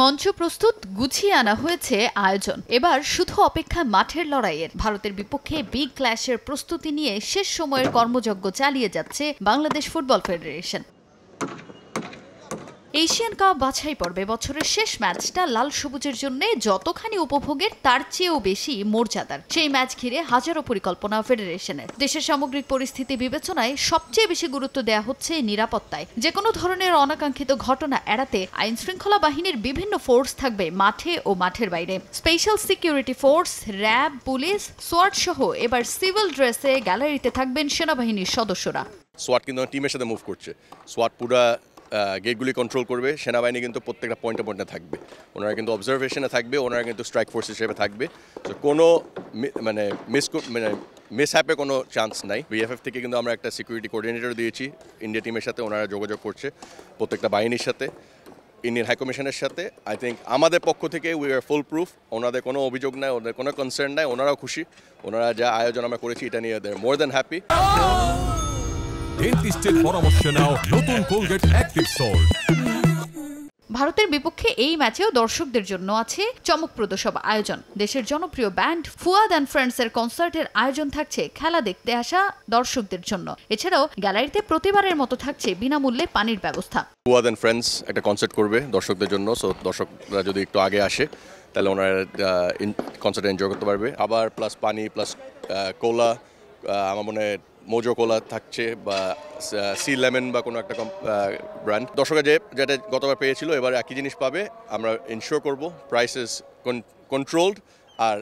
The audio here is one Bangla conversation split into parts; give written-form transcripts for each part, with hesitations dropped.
মঞ্চ প্রস্তুত, গুছিয়ে আনা হয়েছে আয়োজন। এবার শুধু অপেক্ষা মাঠের লড়াইয়ের। ভারতের বিপক্ষে বিগ ক্ল্যাশের প্রস্তুতি নিয়ে শেষ সময়ের কর্মযজ্ঞ চালিয়ে যাচ্ছে Bangladesh football federation. Asian cup বাছাই পর্বে বছরের শেষ ম্যাচটা লাল সবুজের জন্য যতখানি উপভোগের তার চেয়েও বেশি মর্যাদার। সেই ম্যাচ ঘিরে হাজারো পরিকল্পনা ফেডারেশনের। দেশের সামগ্রিক পরিস্থিতি বিবেচনায় সবচেয়ে বেশি গুরুত্ব দেওয়া হচ্ছে নিরাপত্তায়। যে কোনো ধরনের অনাকাঙ্ক্ষিত ঘটনা এড়াতে আইন শৃঙ্খলা বাহিনীর বিভিন্ন ফোর্স থাকবে মাঠে ও মাঠের বাইরে। Special security force, RAB, police, সোয়াট সহ এবার সিভিল ড্রেসে গ্যালারিতে থাকবেন সেনাবাহিনীর সদস্যরা। সোয়াট কিন্তু টিমের সাথে মুভ করছে। সোয়াট পুরা গেটগুলি কন্ট্রোল করবে, সেনাবাহিনী কিন্তু প্রত্যেকটা পয়েন্টে থাকবে, ওনারা কিন্তু অবজারভেশনে থাকবে, ওনারা কিন্তু স্ট্রাইক ফোর্স হিসেবে থাকবে। তো কোনো মিসহ্যাপে কোনো চান্স নাই। বিএফএফ থেকে কিন্তু আমরা একটা সিকিউরিটি কোঅর্ডিনেটর দিয়েছি ইন্ডিয়া টিমের সাথে, ওনারা যোগাযোগ করছে প্রত্যেকটা বাহিনীর সাথে, ইন্ডিয়ান হাইকমিশনের সাথে। আই থিঙ্ক আমাদের পক্ষ থেকে উই আর ফুল প্রুফ, ওনাদের কোনো অভিযোগ নাই, ওনাদের কোনো কনসার্ন নাই, ওনারাও খুশি। ওনারা যা আয়োজন আমরা করেছি এটা নিয়ে দে মোর দ্যান হ্যাপি। ডেন্টিস্টের পরামর্শ নাও নতুন কোলগেট অ্যাক্টিভ সল্ট। ভারতের বিপক্ষে এই ম্যাচেও দর্শকদের জন্য আছে চমকপ্রদ সব আয়োজন। দেশের জনপ্রিয় ব্যান্ড ফুয়াদ অ্যান্ড ফ্রেন্ডসের কনসার্টের আয়োজন থাকছে খেলা দেখতে আসা দর্শকদের জন্য। এছাড়াও গ্যালারিতে প্রতিবারের মতো থাকছে বিনামূল্যে পানির ব্যবস্থা। ফুয়াদ অ্যান্ড ফ্রেন্ডস একটা কনসার্ট করবে দর্শকদের জন্য, সো দর্শকরা যদি একটু আগে আসে তাহলে ওনারা কনসার্টে এনজয় করতে পারবে। আবার প্লাস পানি প্লাস কোলা, আমার মনে হয় মোজো কোলা থাকছে বা সি লেমন বা কোনো একটা ব্র্যান্ড। দর্শকরা যেটা গতবার পেয়েছিল এবার একই জিনিস পাবে। আমরা ইনশিওর করব প্রাইসেস কন্ট্রোলড আর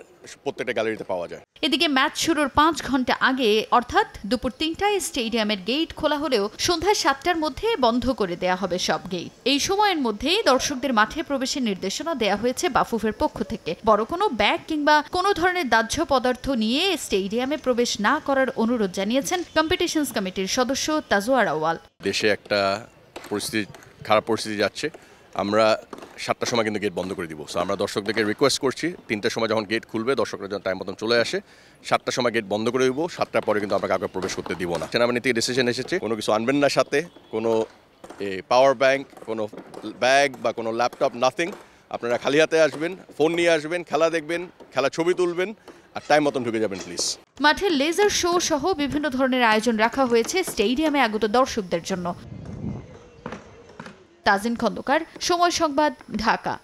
প্রত্যেকটা গ্যালারিতে পাওয়া যায়। এদিকে ম্যাচ শুরুর 5 ঘন্টা আগে অর্থাৎ দুপুর 3টায় স্টেডিয়ামের গেট খোলা হলেও সন্ধ্যা 7টার মধ্যে বন্ধ করে দেয়া হবে সব গেট। এই সময়ের মধ্যেই দর্শকদের মাঠে প্রবেশের নির্দেশনা দেয়া হয়েছে বাফুফের পক্ষ থেকে। বড় কোনো ব্যাগ কিংবা কোনো ধরনের দাহ্য পদার্থ নিয়ে স্টেডিয়ামে প্রবেশ না করার অনুরোধ জানিয়েছেন কম্পিটিশনস কমিটির সদস্য তাজওয়ার আউয়াল। দেশে একটা খারাপ পরিস্থিতি যাচ্ছে, আমরা 7টার সময় কিন্তু গেট বন্ধ করে দিব। সো আমরা দর্শকদেরকে রিকোয়েস্ট করছি 3টার সময় যখন গেট খুলবে দর্শকরা যেন টাইম মতন চলে আসে। 7টার সময় গেট বন্ধ করে দিব, 7টার পরে কিন্তু আমরা কাউকে প্রবেশ করতে দিব না। সেনাবাহিনী থেকে ডিসিশন এসেছে কোনো কিছু আনবেন না সাথে, কোনো পাওয়ার ব্যাংক, কোনো ব্যাগ বা কোনো ল্যাপটপ, নাথিং। আপনারা খালি হাতে আসবেন, ফোন নিয়ে আসবেন, খেলা দেখবেন, খেলা ছবি তুলবেন আর টাইম মতন ঢুকে যাবেন প্লিজ। মাঠে লেজার শো সহ বিভিন্ন ধরনের আয়োজন রাখা হয়েছে স্টেডিয়ামে আগত দর্শকদের জন্য। তাজিন খন্দকার, সময় সংবাদ, ঢাকা।